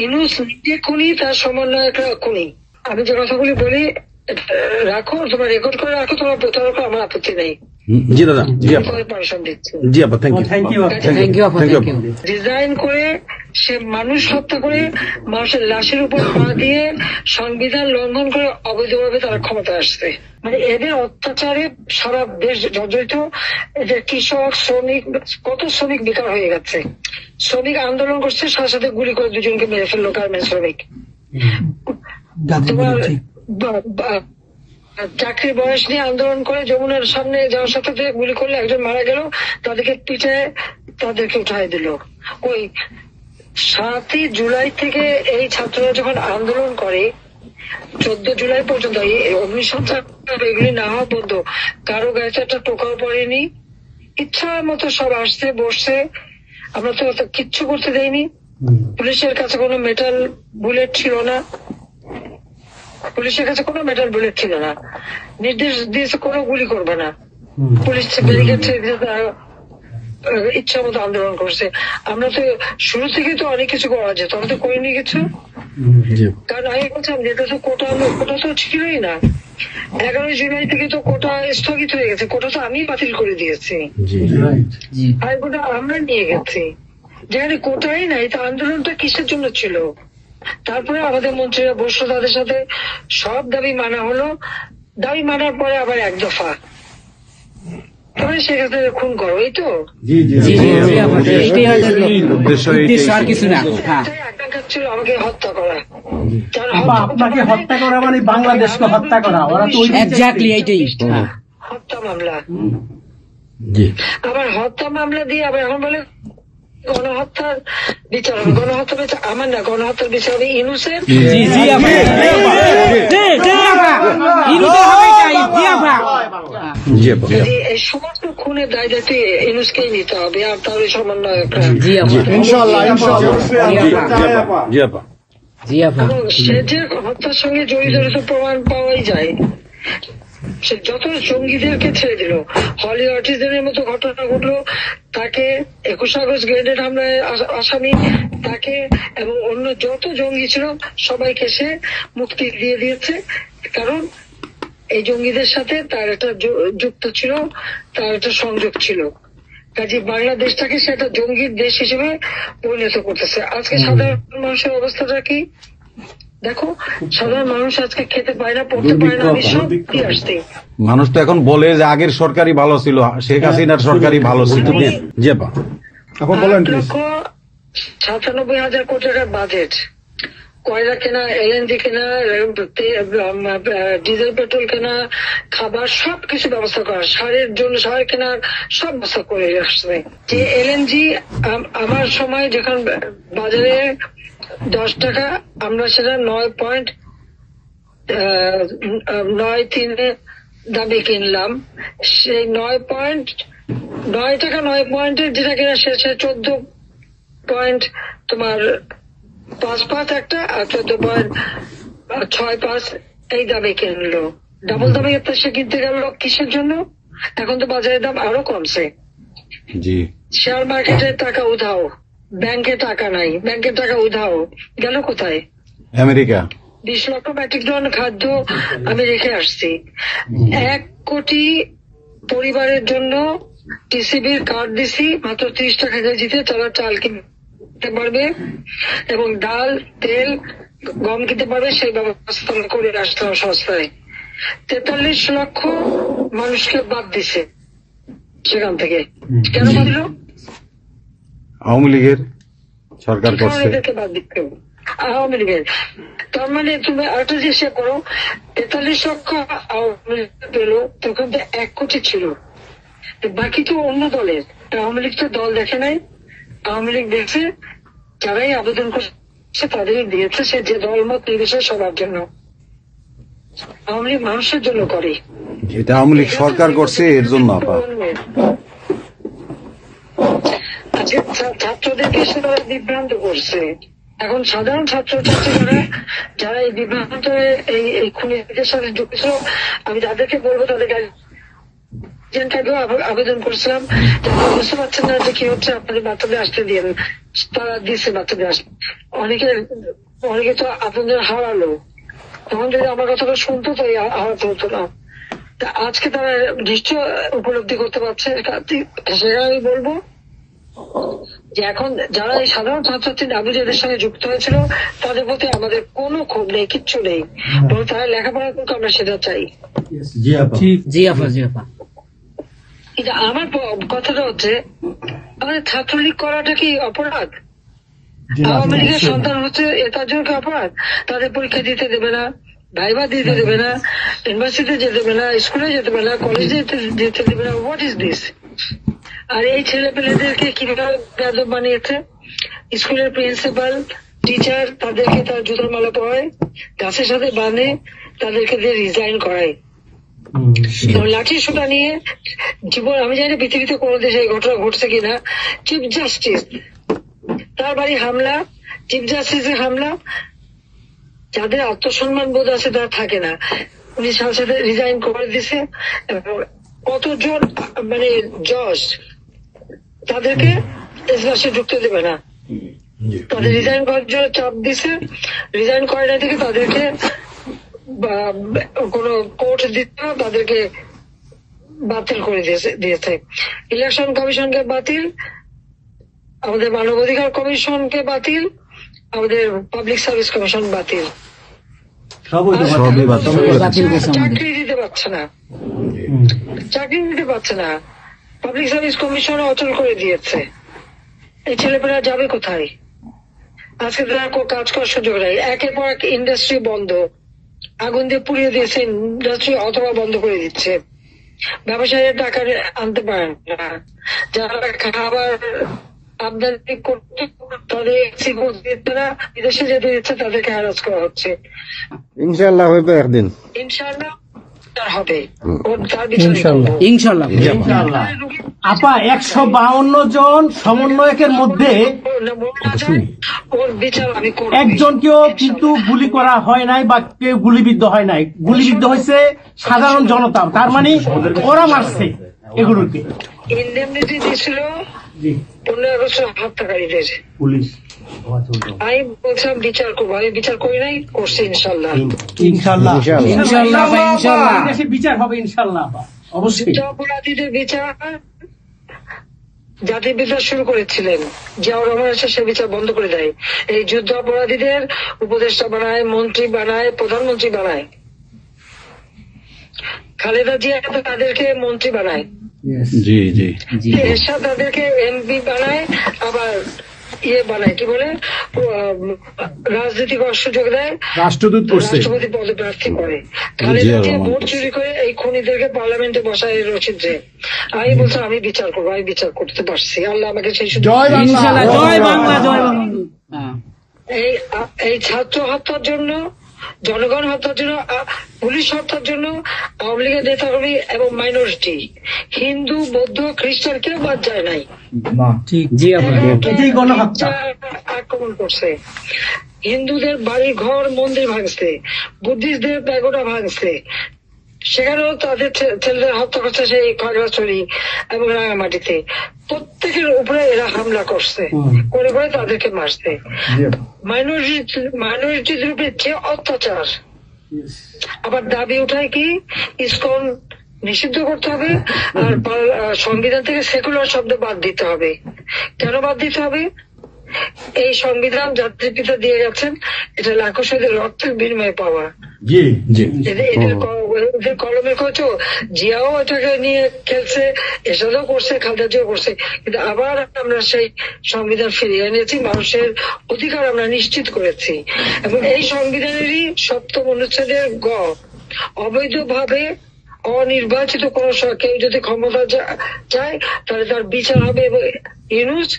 ইউনূস নিজে খুনি, তার সমন্বয়করা খুনি। আমি যে কথাগুলি বলি রাখো, তোমার রেকর্ড করে রাখো, তোমার প্রতারক, আমার আপত্তি নেই। জি দাদা, জি আপা, পারমিশন দিচ্ছি। জি আপা, থ্যাংক ইউ। ডিজাইন করে সে মানুষ হত্যা করে মানুষের লাশের উপর পা দিয়ে সংবিধান লঙ্ঘন করে অবৈধভাবে তারা ক্ষমতা আসছে। মানে এদের অত্যাচারে সারা দেশ জর্জরিত। এদের কৃষক, শ্রমিক, কত শ্রমিক বেকার হয়ে গেছে। শ্রমিক আন্দোলন করছে, সাথে সাথে গুলি করে দুজনকে মেরে ফেললো গার্মেন্টস শ্রমিক। তোমার চাকরির বয়স নিয়ে আন্দোলন করে যমুনার সামনে যাওয়ার সাথে গুলি করলে একজন মারা গেল, তাদেরকে পিঠে তাদেরকে উঠাই দিল। ওই 7ই জুলাই থেকে এই ছাত্ররা যখন আন্দোলন করে 14 জুলাই পর্যন্ত এই অগ্নিসংযোগ এগুলি না হওয়া পর্যন্ত কারো গায়ে একটা টোকাও পড়েনি। ইচ্ছা মতো সব আসছে বসছে, আমরা তো কিচ্ছু করতে দেয়নি। পুলিশের কাছে কোনো মেটাল বুলেট ছিল না, পুলিশের কাছে কোনো মেটাল বুলেট ছিল না। নির্দেশ দিয়েছে কোনো গুলি করবে না। পুলিশ ব্যারিকেড ইচ্ছা মতো আন্দোলন করছে। আমরা তো শুরু থেকে তো অনেক কিছু করা যেত, আমরা তো করিনি কিছু। কারণ আমি বলছিলাম যেটা তো কোটা তো ছিলই না। 11 জুলাই থেকে তো কোটা স্থগিত হয়ে গেছে, কোটা তো আমি বাতিল করে দিয়েছি, আর কোটা আমরা নিয়ে গেছি। যেখানে কোটাই নাই, তা আন্দোলনটা কিসের জন্য ছিল? তারপরে আমাদের মন্ত্রীরা বসলো, তাদের সাথে সব দাবি মানা হলো। দাবি মানার পরে আবার এক দফা তবে সেখানে খুন করো, এই তো ছিল আমাকে হত্যা করা। আপনাকে হত্যা করা মানে বাংলাদেশকে হত্যা করা। ওরা তো হত্যা মামলা, আবার হত্যা মামলা দিয়ে আবার এখন বলে গণহত্যার বিচার হবে। গণহত্যার বিচার আমার না, গণহত্যার বিচার হবে ইউনূসের। এই সমস্ত খুনের দায় দায়িত্ব ইউনূসকেই নিতে হবে, আর তার সমন্বয়করা। সে যে হত্যার সঙ্গে জড়িত প্রমাণ পাওয়াই যায়। সে যত জঙ্গিদেরকে ছেড়ে দিল, হলি আর্টিজানের মতো ঘটনা ঘটলো, তাকে 21 আগস্ট গ্রেনেড হামলায় আসামি তাকে এবং অন্য যত জঙ্গি ছিল সবাইকে সে মুক্তি দিয়ে দিয়েছে। কারণ এই জঙ্গিদের সাথে তার একটা যুক্ত ছিল, তার একটা সংযোগ ছিল। কাজে বাংলাদেশটাকে সে একটা জঙ্গির দেশ হিসেবে পরিণত করতেছে। আজকে সাধারণ মানুষের অবস্থাটা কি দেখো, সাধারণ মানুষ আজকে খেতে পায় না, পড়তে পায় না। আমি সব দিয়ে আসছি। মানুষ তো এখন বলে যে আগের সরকারই ভালো ছিল, শেখ হাসিনার সরকারই ভালো ছিল। 8,97,000 কোটি টাকার বাজেট, কয়লা কেনা, এলএনজি কেনা, ডিজেল পেট্রোল কেনা, খাবার সবকিছু ব্যবস্থা করা, সারের জন্য সার কেনার সব ব্যবস্থা করে আসছে। যে এলএনজি আমার সময় যখন বাজারে 10 টাকা, আমরা সেটা 9.93 দামে কিনলাম। সেই 9 টাকা 9 পয়েন্টের যেটা কিনা সে 14 পয়েন্ট তোমার 5 একটা, আর 14.65 এই দামে কিনলো। ডাবল দামে সে কিনতে গেল কিসের জন্য? এখন তো বাজারের দাম আরো কমছে। শেয়ার মার্কেটে টাকা উধাও, ব্যাংকে টাকা নাই, ব্যাংকের টাকা উধাও, গেল কোথায়? আমেরিকা। 20 লক্ষ মেট্রিক টন খাদ্য আমি রেখে আসছি। 1 কোটি পরিবারের জন্য টিসিবির কার্ড দিছি, মাত্র 30 টাকা কেজিতে তারা চাল কিনতে পারবে এবং ডাল, তেল, গম কিনতে পারবে। সেই ব্যবস্থা করে আসতে হবে সস্তায়। 43 লক্ষ মানুষকে বাদ দিছে সেখান থেকে। কেন বাঁধল? আওয়ামী লীগের সরকার করছে। বাদ দিতে আওয়ামী লীগের। তার মানে তুমি আরেকটা জিনিস করো, 43 লক্ষ আওয়ামী লীগ পেল, তখন তো 1 কোটি ছিল, বাকি তো অন্য দলের। আওয়ামী লীগ তো দল দেখে নাই, আওয়ামী লীগ দেখছে যারাই আবেদন করছে তাদেরই দিয়েছে, সে যে দলমত নির্বিশেষে সবার জন্য। আওয়ামী লীগ মানুষের জন্য করে, এটা আওয়ামী লীগ সরকার করছে এর জন্য। ছাত্রদেরকে সে তারা বিভ্রান্ত করছে। এখন সাধারণ ছাত্রছাত্রীরা যারা এই বিভ্রান্ত এই খুনিদের সাথে যুক্ত ছিল, আমি তাদেরকে বলবো তাদের রেজিডেন্ট কার্ডেও আবেদন করেছিলাম, বুঝতে পারছেন না যে কি হচ্ছে, আপনাদের বাচ্চাদের আসতে দিয়ে তারা দিচ্ছে বাচ্চাদের আসতে। অনেকে তো আপনাদের হারালো, তখন যদি আমার কথাটা শুনতো তো হারাতে হতো না। আজকে তারা নিশ্চয় উপলব্ধি করতে পারছে, সেটা আমি বলবো যে এখন যারা এই সাধারণ ছাত্রছাত্রী দাবি যাদের সঙ্গে যুক্ত হয়েছিল তাদের প্রতি আমাদের কোনো ক্ষোভ নেই, কিচ্ছু নেই, বরং তারা লেখাপড়া করতে আমরা সেটা চাই। কিন্তু আমার কথাটা হচ্ছে, আমাদের ছাত্রলীগ করাটা কি অপরাধ? আওয়ামী লীগের সন্তান হচ্ছে তার জন্য কি অপরাধ? তাদের পরীক্ষা দিতে দেবে না, ভাইবা দিতে দেবে না, ইউনিভার্সিটিতে যেতে দেবে না, স্কুলে যেতে দেবে না, কলেজে যেতে দেবে না। What is this? আর এই ছেলে পেলেদেরকে কিভাবে বেয়াদব বানিয়েছে? স্কুলের প্রিন্সিপাল, টিচার তাদেরকে তার জুতোর মালা পরায়, গাছের সাথে বাঁধে, তাদেরকে দিয়ে রিজাইন করায়। লাঠি সোটা নিয়ে জীবন, আমি জানি পৃথিবীতে কোনো দেশে এই ঘটনা ঘটছে কিনা। চিফ জাস্টিস তার বাড়ি হামলা, চিফ জাস্টিসের হামলা। যাদের আত্মসম্মান বোধ আছে তারা থাকে না, উনি সাথে সাথে রিজাইন করে দিছে। এবং কতজন মানে জজ তাদেরকে দেশবাসী ঢুকতে দেবে না, তাদের রিজাইন করার জন্য চাপ দিছে। রিজাইন করে না থেকে তাদেরকে কোন কোর্ট দিতে না, তাদেরকে বাতিল করে দিয়েছে। ইলেকশন কমিশনকে বাতিল, আমাদের মানবাধিকার কমিশনকে বাতিল, আমাদের পাবলিক সার্ভিস কমিশন বাতিল। চাকরি দিতে পারছে না, চাকরি দিতে পারছে না। পাবলিক সার্ভিস কমিশন অচল করে দিয়েছে। এই ছেলেপেলেরা যাবে কোথায়? আজকে তারা কাজ করার সুযোগ নেই। একের পর এক ইন্ডাস্ট্রি বন্ধ, আগুন দিয়ে পুড়িয়ে দিয়েছে ইন্ডাস্ট্রি অথবা বন্ধ করে দিচ্ছে। ব্যবসায়ীরা টাকা আনতে পারেন না, যারা খাবার আমদানি করতে তাদের বিদেশে যেতে দিচ্ছে, তাদেরকে হ্যারাস করা হচ্ছে। ইনশাআল্লাহ হইবে একদিন, ইনশাআল্লাহ হবে, তার বিচার ইনশাআল্লাহ। আপা 152 জন সমন্বয়কের মধ্যে ওর বিচার আমি করব। একজনকেও কিন্তু গুলি করা হয় নাই বা কেউ গুলিবিদ্ধ হয় নাই, গুলিবিদ্ধ হয়েছে সাধারণ জনতা। তার মানে ওরা মারছে এগুলোকে। ইন্ডেমনিটি দিয়েছিল 15 আগস্ট হত্যাকারীদের। পুলিশ আমি বলছিলাম বিচার করবো, আমি বিচার করি নাই, করছি ইনশাল্লাহ। ইনশাআল্লাহ ইনশাআল্লাহ ভাই, ইনশাআল্লাহ দেশে বিচার হবে ইনশাআল্লাহ। অবশ্যই অপরাধীদের বিচার, জাতির বিচার শুরু করেছিলেন জিয়াউর রহমান এসে সে বিচার বন্ধ করে দেয়। এই যুদ্ধ অপরাধীদের উপদেষ্টা বানায়, মন্ত্রী বানায়, প্রধানমন্ত্রী বানায়। খালেদা জিয়া তাদেরকে মন্ত্রী বানায়, জি জি, এরশাদ তাদেরকে এমপি বানায়, আবার বানায় কি বলে রাজনীতি করার সুযোগ দেয়, রাষ্ট্রদূত করছে, রাষ্ট্রপতি পদে প্রার্থী করে। খালেদা জিয়া ভোট চুরি করে এই খুনিদেরকে পার্লামেন্টে বসায় রচিত্রে। আমি বলছি আমি বিচার করবো, আমি বিচার করতে পারছি, আল্লাহ আমাকে সেই সুযোগ। ইনশাআল্লাহ, জয় বাংলা, জয় বাংলা। এই ছাত্র হত্যার জন্য, জনগণ হত্যার জন্য, পুলিশ হত্যার জন্য আওয়ামী লীগের নেতাকর্মী এবং মাইনরিটি, হিন্দু, বৌদ্ধ, খ্রিস্টান কেউ বাদ যায় নাই। আক্রমণ করছে, হিন্দুদের বাড়ি ঘর মন্দির ভাঙছে, বুদ্ধিস্টদের প্যাগোডা ভাঙছে, সেখানেও তাদের ছেলেদের হত্যা করছে সেই খাগড়াছড়ি এবং রাঙামাটিতে। প্রত্যেকের উপরে এরা হামলা করছে, করে করে তাদেরকে মারছে। মাইনরিটিদের উপরে যে অত্যাচার, আবার দাবি উঠায় কি ইসকন নিষিদ্ধ করতে হবে, আর সংবিধান থেকে সেকুলার শব্দ বাদ দিতে হবে। কেন বাদ দিতে হবে? এই সংবিধান জাতির পিতা দিয়ে গেছেন, এটা লাখো শহীদের রক্তের বিনিময়ে পাওয়া। এদের কলমে কচো জিয়াও এটাকে নিয়ে খেলছে, এসবও করছে, খালেদা জিয়াও করছে, কিন্তু আবার আমরা সেই সংবিধান ফিরিয়ে এনেছি, মানুষের অধিকার আমরা নিশ্চিত করেছি। এবং এই সংবিধানেরই 7ম অনুচ্ছেদের গ, অবৈধভাবে অনির্বাচিত কোন কেউ যদি ক্ষমতা চায় তাহলে তার বিচার হবে। এবং ইউনূস,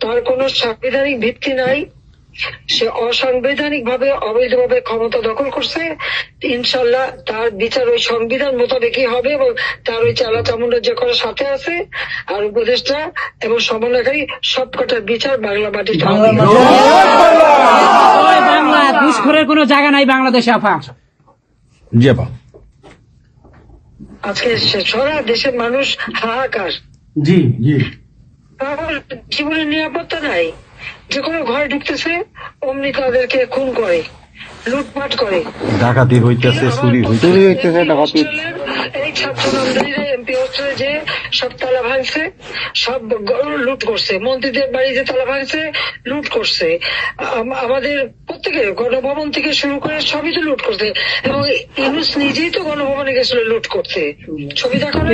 তার কোন সাংবিধানিক ভিত্তি নাই, সে অসাংবিধানিক ভাবে অবৈধভাবে ক্ষমতা দখল করছে। ইনশাল্লাহ তার বিচার ওই সংবিধান মোতাবেকই হবে, এবং তার ওই চালা চামুন্ডা যে করার সাথে আছে আর উপদেষ্টা এবং সমন্বয়কারী সবকটার বিচার বাংলা মাটিতে হবে। বাংলা ঘুষখোরের কোনো জায়গা নাই বাংলাদেশে। আপা জি আপা। আজকে সারা দেশের মানুষ হাহাকার। জি জি কারোর জীবনের নিরাপত্তা নাই, যে কোনো ঘরে ঢুকতেছে অমনি তাদেরকে খুন করে, লুটপাট করে। ডাকাতি হইতেছে, চুরি হইতেছে। চুরি হইতেছে, ডাকাতি। এই ছাত্র নামদারিরা এমপি হোস্টেলে যে সব তালা ভাঙছে, সব লুট করছে, মন্ত্রীদের বাড়িতে তালা ভাঙছে, লুট করছে, আমাদের প্রত্যেকে গণভবন থেকে শুরু করে সবই তো লুট করছে। এবং ইউনূস নিজেই তো গণভবনে গেছিল লুট করতে, ছবি দেখো না?